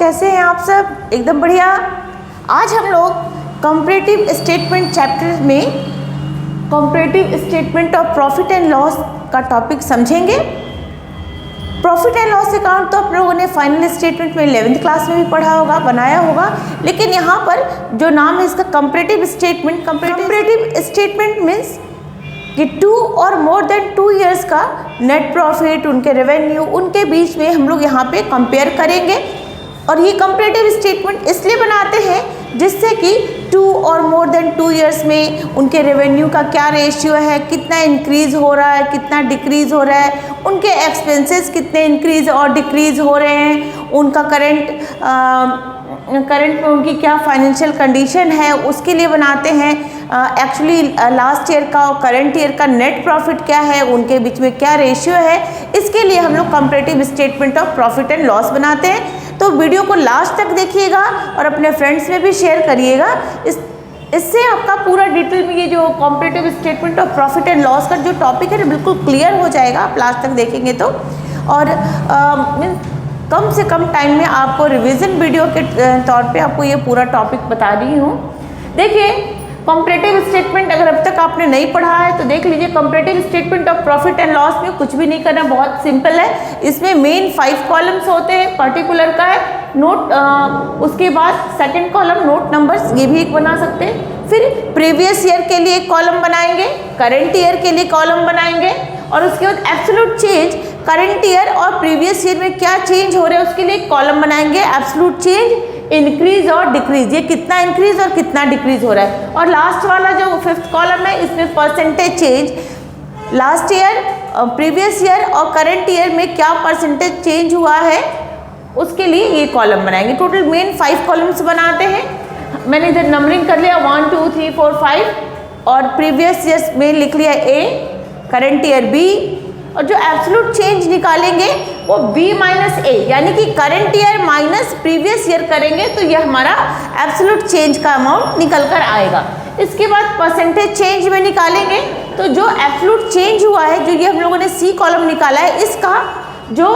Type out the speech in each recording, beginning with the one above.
कैसे हैं आप सब? एकदम बढ़िया। आज हम लोग कंपैरेटिव स्टेटमेंट चैप्टर में comparative statement of profit and loss का टॉपिक समझेंगे। प्रॉफिट एंड लॉस अकाउंट तो आप लोगों ने फाइनल स्टेटमेंट में 11th क्लास में भी पढ़ा होगा, बनाया होगा, लेकिन यहाँ पर जो नाम है इसका comparative statement. Comparative statement means कि 2 और मोर देन 2 इयर्स का नेट प्रॉफिट, उनके रेवेन्यू, उनके बीच में हम लोग यहाँ पे कंपेयर करेंगे। और ये कंपैरेटिव स्टेटमेंट इसलिए बनाते हैं जिससे कि 2 और मोर देन 2 इयर्स में उनके रेवेन्यू का क्या रेशियो है, कितना इंक्रीज हो रहा है, कितना डिक्रीज हो रहा है, उनके एक्सपेंसेस कितने इंक्रीज और डिक्रीज हो रहे हैं, उनका करंट में उनकी क्या फाइनेंशियल कंडीशन है, उसके लिए बनाते हैं। एक्चुअली लास्ट ईयर का और करंट ईयर का नेट प्रॉफिट क्या है, उनके बीच में क्या रेशियो है, इसके लिए हम लोग comparative statement of profit and loss बनाते हैं। तो वीडियो को लास्ट तक देखिएगा और अपने फ्रेंड्स में भी शेयर करिएगा। इससे आपका पूरा डिटेल में ये जो comparative statement of profit and loss का जो टॉपिक है बिल्कुल क्लियर हो जाएगा आप लास्ट तक देखेंगे तो। और कम से कम टाइम में आपको रिवीजन वीडियो के तौर पे आपको ये पूरा टॉपिक बता रही हूँ। देखिए, कंपैरेटिव स्टेटमेंट अगर अब तक आपने नहीं पढ़ा है तो देख लीजिए। Comparative statement of profit and loss में कुछ भी नहीं करना, बहुत सिंपल है। इसमें मेन 5 कॉलम्स होते हैं, पर्टिकुलर का है नोट, उसके बाद सेकंड कॉलम नोट नंबर्स, ये भी एक बना सकते हैं। फिर प्रीवियस ईयर के लिए एक कॉलम बनाएंगे, करंट ईयर के लिए कॉलम बनाएंगे, और उसके बाद एब्सोल्यूट चेंज, करंट ईयर और प्रीवियस ईयर में क्या चेंज हो रहा है उसके लिए एक कॉलम बनाएंगे। एब्सोल्यूट चेंज, इंक्रीज और डिक्रीज, ये कितना इंक्रीज और कितना डिक्रीज हो रहा है। और लास्ट वाला जो 5th कॉलम है इसमें percentage change, last year, previous year और करंट ईयर में क्या परसेंटेज चेंज हुआ है उसके लिए ये कॉलम बनाएंगे। टोटल मेन 5 कॉलम्स बनाते हैं। मैंने इधर नंबरिंग कर लिया 1 2 3 4 5, और प्रीवियस ईयर में लिख लिया A, करंट ईयर B, और जो एब्सोल्यूट चेंज निकालेंगे वो B माइनस A, यानी कि current year minus previous year करेंगे तो ये हमारा एब्सोल्यूट चेंज का अमाउंट निकल कर आएगा। इसके बाद परसेंटेज चेंज में निकालेंगे तो जो एब्सोल्यूट चेंज हुआ है, जो ये हम लोगों ने C कॉलम निकाला है, इसका जो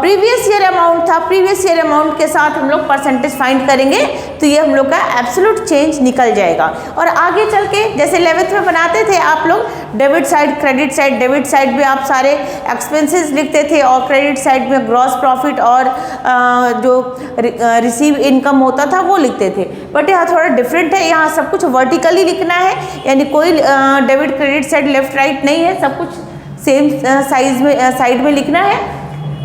प्रीवियस ईयर अमाउंट था, प्रीवियस ईयर अमाउंट के साथ हम लोग परसेंटेज फाइंड करेंगे तो ये हम लोग का एब्सोल्यूट चेंज निकल जाएगा। और आगे चल के जैसे 11th में बनाते थे आप लोग debit side, credit side, debit side में आप सारे एक्सपेंसेस लिखते थे और क्रेडिट साइड में ग्रॉस प्रॉफिट और जो रिसीव इनकम होता था वो लिखते थे। बट यहाँ थोड़ा डिफरेंट है, यहाँ सब कुछ वर्टिकली लिखना है, यानी कोई debit credit side left right नहीं है, सब कुछ सेम साइड में लिखना है।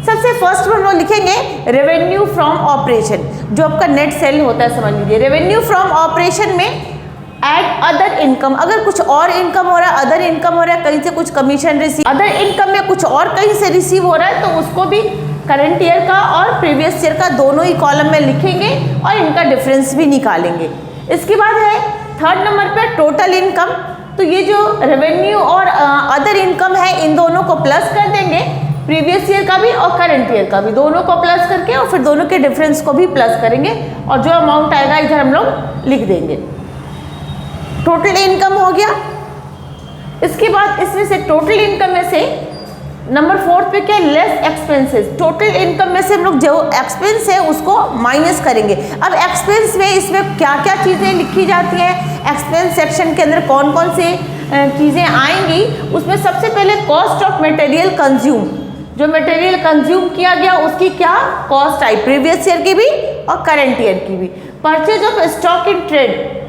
सबसे फर्स्ट हम लोग लिखेंगे रेवेन्यू फ्रॉम ऑपरेशन, जो आपका नेट सेल होता है, समझ लीजिए। रेवेन्यू फ्रॉम ऑपरेशन में एड अदर इनकम, अगर कुछ और इनकम हो रहा है, अदर इनकम हो रहा है, कहीं से कुछ कमीशन रिसीव, अदर इनकम में कुछ और कहीं से रिसीव हो रहा है तो उसको भी करंट ईयर का और प्रीवियस ईयर का दोनों ही कॉलम में लिखेंगे और इनका डिफरेंस भी निकालेंगे। इसके बाद है 3rd नंबर पे टोटल इनकम, तो ये जो रेवेन्यू और अदर इनकम है इन दोनों को प्लस कर देंगे, प्रीवियस ईयर का भी और करंट ईयर का भी, दोनों को प्लस करके और फिर दोनों के डिफरेंस को भी प्लस करेंगे और जो अमाउंट आएगा इधर हम लोग लिख देंगे। टोटल इनकम हो गया। इसके बाद इसमें से टोटल इनकम में से नंबर 4 पे क्या, लेस एक्सपेंसेस। टोटल इनकम में से हम लोग जो एक्सपेंस है उसको माइनस करेंगे। अब एक्सपेंस में इसमें क्या क्या चीज़ें लिखी जाती हैं, एक्सपेंस सेक्शन के अंदर कौन कौन से चीज़ें आएंगी, उसमें सबसे पहले कॉस्ट ऑफ मटेरियल कंज्यूम, जो मटेरियल कंज्यूम किया गया उसकी क्या कॉस्ट आई, प्रीवियस ईयर की भी और करंट ईयर की भी। Purchase of stock in trade,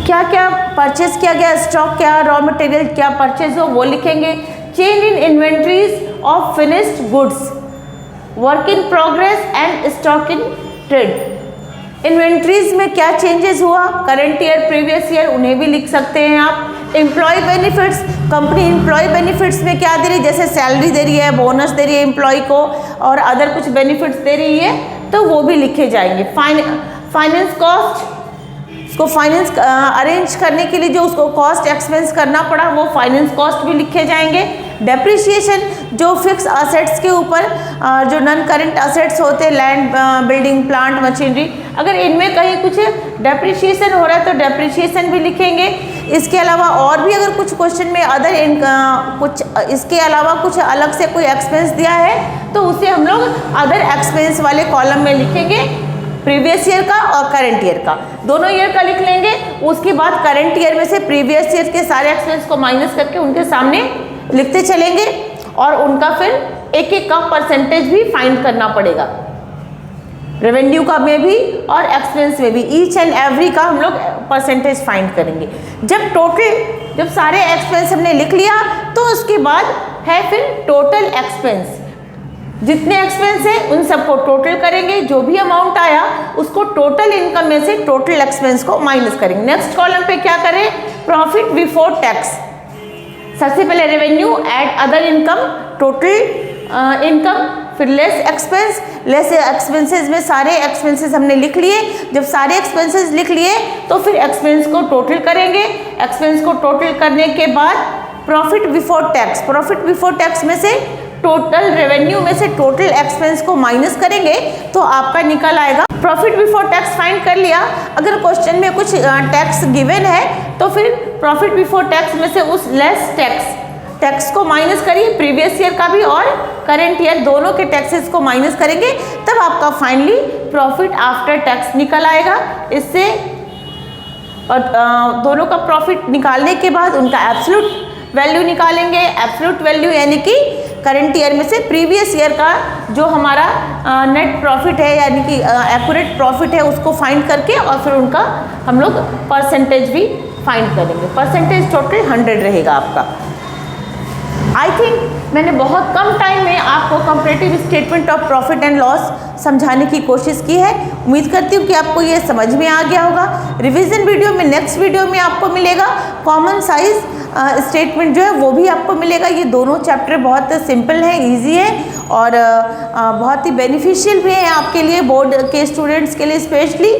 क्या क्या परचेज किया गया, स्टॉक क्या, रॉ मटेरियल क्या परचेज हो वो लिखेंगे। Change in inventories of finished goods, work in progress and stock in trade. Inventories में क्या चेंजेस हुआ, करंट ईयर, प्रीवियस ईयर, उन्हें भी लिख सकते हैं आप। Employ benefits, company employ benefits में क्या दे रही है, जैसे सैलरी दे रही है, बोनस दे रही है एम्प्लॉय को और अदर कुछ बेनिफिट्स दे रही है तो वो भी लिखे जाएंगे। फाइनेंस कॉस्ट, उसको फाइनेंस अरेंज करने के लिए जो उसको कॉस्ट एक्सपेंस करना पड़ा वो फाइनेंस कॉस्ट भी लिखे जाएंगे। डेप्रिसिएशन, जो फिक्स असेट्स के ऊपर जो नॉन करंट असेट्स होते हैं, लैंड, बिल्डिंग, प्लांट, मशीनरी, अगर इनमें कहीं कुछ डेप्रिसिएशन हो रहा है तो डेप्रिसिएशन भी लिखेंगे। इसके अलावा और भी अगर कुछ क्वेश्चन में कुछ इसके अलावा कुछ अलग से कोई एक्सपेंस दिया है तो उसे हम लोग अदर एक्सपेंस वाले कॉलम में लिखेंगे, प्रीवियस ईयर का और करंट ईयर का, दोनों ईयर का लिख लेंगे। उसके बाद करंट ईयर में से प्रीवियस ईयर के सारे एक्सपेंस को माइनस करके उनके सामने लिखते चलेंगे और उनका फिर एक एक का परसेंटेज भी फाइंड करना पड़ेगा, रेवेन्यू का में भी और एक्सपेंस में भी, ईच एंड एवरी का हम लोग परसेंटेज फाइंड करेंगे। जब सारे एक्सपेंस हमने लिख लिया तो उसके बाद है फिर टोटल एक्सपेंस, जितने एक्सपेंस है उन सबको टोटल करेंगे, जो भी अमाउंट आया उसको टोटल इनकम में से टोटल एक्सपेंस को माइनस करेंगे। नेक्स्ट कॉलम पे क्या करें, प्रॉफिट बिफोर टैक्स। सबसे पहले revenue add other income, total income, फिर लेस एक्सपेंस, लेस एक्सपेंसेस में सारे एक्सपेंसेस हमने लिख लिए। जब सारे एक्सपेंसेस लिख लिए तो फिर एक्सपेंस को टोटल करेंगे। एक्सपेंस को टोटल करने के बाद profit before tax, profit before tax में से टोटल रेवेन्यू में से टोटल एक्सपेंस को माइनस करेंगे तो आपका निकल आएगा प्रॉफिट बिफोर टैक्स। फाइंड कर लिया। अगर क्वेश्चन में कुछ टैक्स गिवन है तो फिर प्रॉफिट बिफोर टैक्स में से उस लेस टैक्स को माइनस करिए, प्रीवियस ईयर का भी और करंट ईयर दोनों के टैक्सेस को माइनस करेंगे, तब आपका फाइनली प्रॉफिट आफ्टर टैक्स निकल आएगा। इससे और दोनों का प्रॉफिट निकालने के बाद उनका एब्सोल्यूट वैल्यू निकालेंगे। एब्सोल्यूट वैल्यू यानी कि करंट ईयर में से प्रीवियस ईयर का जो हमारा नेट प्रॉफिट है यानी कि एक्यूरेट प्रॉफिट है उसको फाइंड करके और फिर उनका हम लोग परसेंटेज भी फाइंड करेंगे। परसेंटेज टोटल 100 रहेगा आपका। आई थिंक मैंने बहुत कम टाइम में आपको comparative statement of profit and loss समझाने की कोशिश की है। उम्मीद करती हूँ कि आपको ये समझ में आ गया होगा। रिवीजन वीडियो में नेक्स्ट वीडियो में आपको मिलेगा कॉमन साइज स्टेटमेंट जो है वो भी आपको मिलेगा। ये दोनों चैप्टर बहुत सिंपल है, इजी है और बहुत ही बेनिफिशियल भी है आपके लिए, बोर्ड के स्टूडेंट्स के लिए स्पेशली।